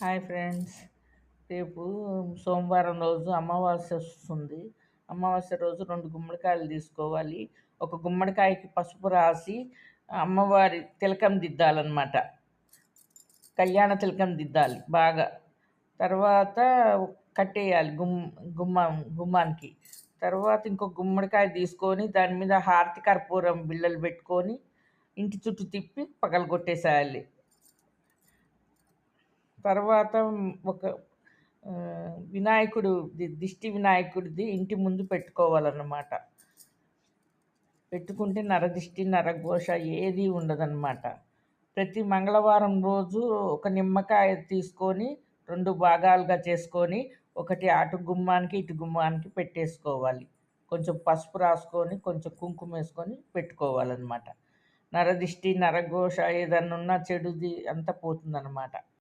Hi friends. రేపు సోమవారం రోజు అమావాస్య వస్తుంది. అమావాస్య రోజు 2 గుమ్మడికాయలు తీసుకోవాలి. ఒక గుమ్మడికాయకి పసుపు రాసి అమ్మవారి తిలకం దిద్దాలనమాట. కళ్యాణ తిలకం దిద్దాలి బాగా. తర్వాత కట్టేయాలి గుమ్మానికి. తర్వాత ఇంకో గుమ్మడికాయ తీసుకొని దాని మీద హారతి కర్పూరం బిళ్ళలు పెట్టుకొని ఇంటి చుట్టూ తిప్పి పగలగొట్టేసేయాలి. తర్వాత ఒక దిష్టి వినాయకుడిది ఇంటి ముందు పెట్టుకోవాలన్నమాట. పెట్టుకుంటే నరదిష్టి, నరఘోష ఏది ఉండదన్నమాట. ప్రతి మంగళవారం రోజు ఒక నిమ్మకాయ తీసుకొని 2 భాగాలుగా చేసుకొని, ఒకటి అటు గుమ్మానికి, ఇటు గుమ్మానికి పెట్టేసుకోవాలి. కొంచెం పసుపు రాసుకొని, కొంచెం కుంకుమేసుకొని పెట్టుకోవాలన్నమాట. నరదిష్టి, నరఘోష ఏదన్నున్నా చెడుది అంతా పోతుందన్నమాట.